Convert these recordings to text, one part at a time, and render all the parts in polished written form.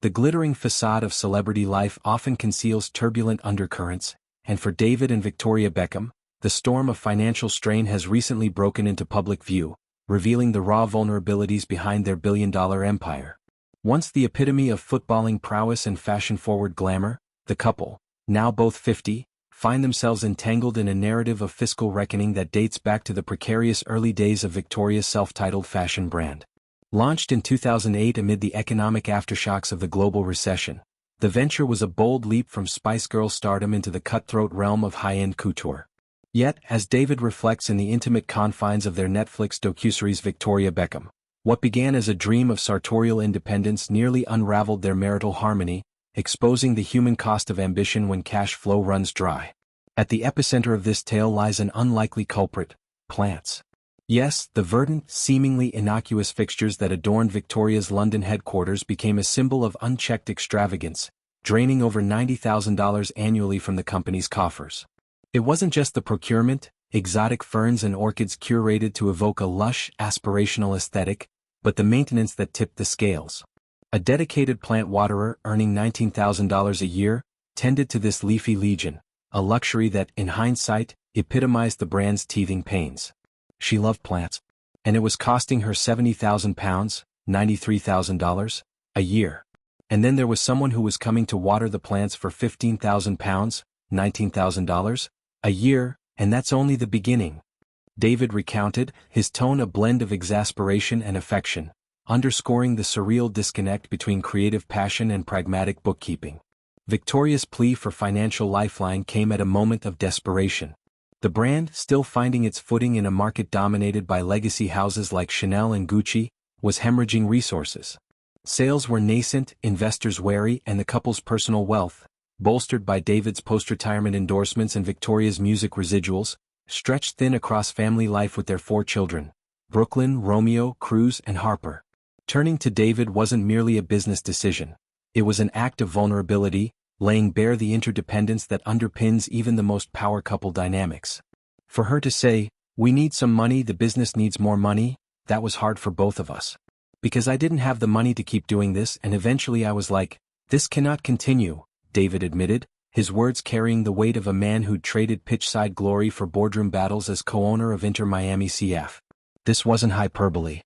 The glittering facade of celebrity life often conceals turbulent undercurrents, and for David and Victoria Beckham, the storm of financial strain has recently broken into public view, revealing the raw vulnerabilities behind their billion-dollar empire. Once the epitome of footballing prowess and fashion-forward glamour, the couple, now both 50, find themselves entangled in a narrative of fiscal reckoning that dates back to the precarious early days of Victoria's self-titled fashion brand. Launched in 2008 amid the economic aftershocks of the global recession, the venture was a bold leap from Spice Girl stardom into the cutthroat realm of high-end couture. Yet, as David reflects in the intimate confines of their Netflix docuseries Victoria Beckham, what began as a dream of sartorial independence nearly unraveled their marital harmony, exposing the human cost of ambition when cash flow runs dry. At the epicenter of this tale lies an unlikely culprit: plants. Yes, the verdant, seemingly innocuous fixtures that adorned Victoria's London headquarters became a symbol of unchecked extravagance, draining over $90,000 annually from the company's coffers. It wasn't just the procurement, exotic ferns and orchids curated to evoke a lush, aspirational aesthetic, but the maintenance that tipped the scales. A dedicated plant waterer earning $19,000 a year tended to this leafy legion, a luxury that, in hindsight, epitomized the brand's teething pains. She loved plants, and it was costing her £70,000, $93,000, a year. And then there was someone who was coming to water the plants for £15,000, $19,000, a year, and that's only the beginning. David recounted, his tone a blend of exasperation and affection, underscoring the surreal disconnect between creative passion and pragmatic bookkeeping. Victoria's plea for financial lifeline came at a moment of desperation. The brand, still finding its footing in a market dominated by legacy houses like Chanel and Gucci, was hemorrhaging resources. Sales were nascent, investors wary, and the couple's personal wealth, bolstered by David's post-retirement endorsements and Victoria's music residuals, stretched thin across family life with their 4 children: Brooklyn, Romeo, Cruz, and Harper. Turning to David wasn't merely a business decision. It was an act of vulnerability, laying bare the interdependence that underpins even the most power couple dynamics. For her to say, "We need some money, the business needs more money," that was hard for both of us. Because I didn't have the money to keep doing this, and eventually I was like, "This cannot continue," David admitted, his words carrying the weight of a man who'd traded pitchside glory for boardroom battles as co-owner of Inter Miami CF. This wasn't hyperbole.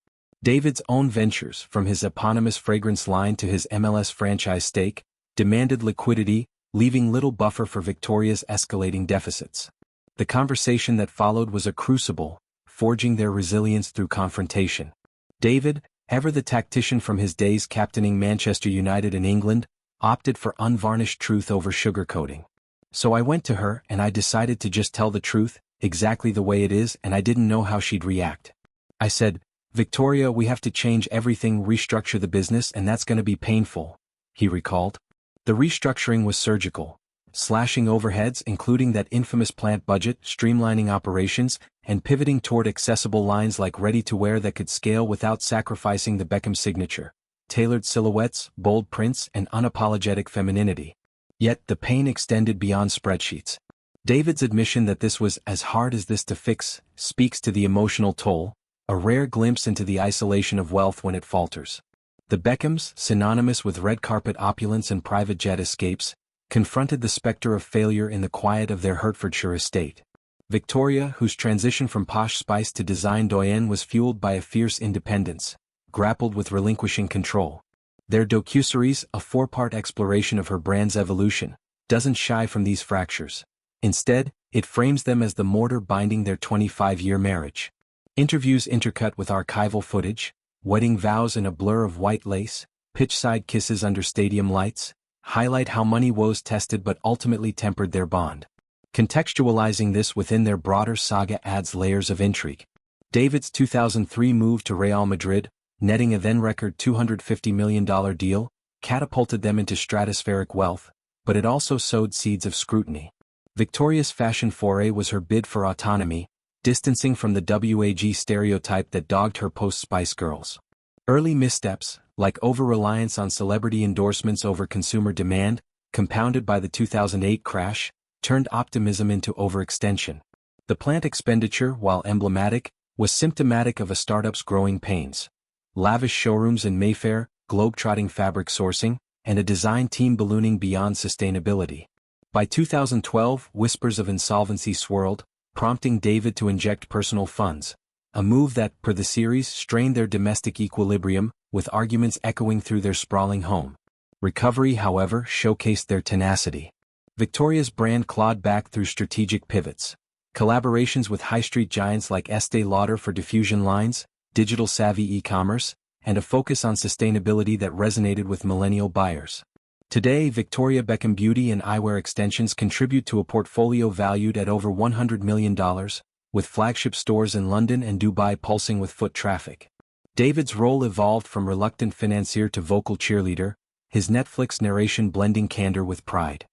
David's own ventures, from his eponymous fragrance line to his MLS franchise stake, demanded liquidity, leaving little buffer for Victoria's escalating deficits. The conversation that followed was a crucible, forging their resilience through confrontation. David, ever the tactician from his days captaining Manchester United in England, opted for unvarnished truth over sugarcoating. So I went to her and I decided to just tell the truth, exactly the way it is, and I didn't know how she'd react. I said, "Victoria, we have to change everything, restructure the business, and that's going to be painful," he recalled. The restructuring was surgical, slashing overheads including that infamous plant budget, streamlining operations, and pivoting toward accessible lines like ready-to-wear that could scale without sacrificing the Beckham signature. Tailored silhouettes, bold prints, and unapologetic femininity. Yet the pain extended beyond spreadsheets. David's admission that this was as hard as this to fix speaks to the emotional toll, a rare glimpse into the isolation of wealth when it falters. The Beckhams, synonymous with red carpet opulence and private jet escapes, confronted the specter of failure in the quiet of their Hertfordshire estate. Victoria, whose transition from posh spice to design doyenne was fueled by a fierce independence, grappled with relinquishing control. Their docuseries, a 4-part exploration of her brand's evolution, doesn't shy from these fractures. Instead, it frames them as the mortar binding their 25-year marriage. Interviews intercut with archival footage, wedding vows in a blur of white lace, pitchside kisses under stadium lights, highlight how money woes tested but ultimately tempered their bond. Contextualizing this within their broader saga adds layers of intrigue. David's 2003 move to Real Madrid, netting a then-record $250 million deal, catapulted them into stratospheric wealth, but it also sowed seeds of scrutiny. Victoria's fashion foray was her bid for autonomy, distancing from the WAG stereotype that dogged her post-Spice Girls. Early missteps, like over-reliance on celebrity endorsements over consumer demand, compounded by the 2008 crash, turned optimism into overextension. The plant expenditure, while emblematic, was symptomatic of a startup's growing pains. Lavish showrooms in Mayfair, globetrotting fabric sourcing, and a design team ballooning beyond sustainability. By 2012, whispers of insolvency swirled, prompting David to inject personal funds, a move that, per the series, strained their domestic equilibrium, with arguments echoing through their sprawling home. Recovery, however, showcased their tenacity. Victoria's brand clawed back through strategic pivots. Collaborations with high-street giants like Estée Lauder for diffusion lines, digital-savvy e-commerce, and a focus on sustainability that resonated with millennial buyers. Today, Victoria Beckham beauty and eyewear extensions contribute to a portfolio valued at over $100 million, with flagship stores in London and Dubai pulsing with foot traffic. David's role evolved from reluctant financier to vocal cheerleader, his Netflix narration blending candor with pride.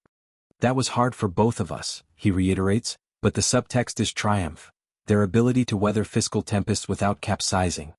"That was hard for both of us," he reiterates, but the subtext is triumph, their ability to weather fiscal tempests without capsizing.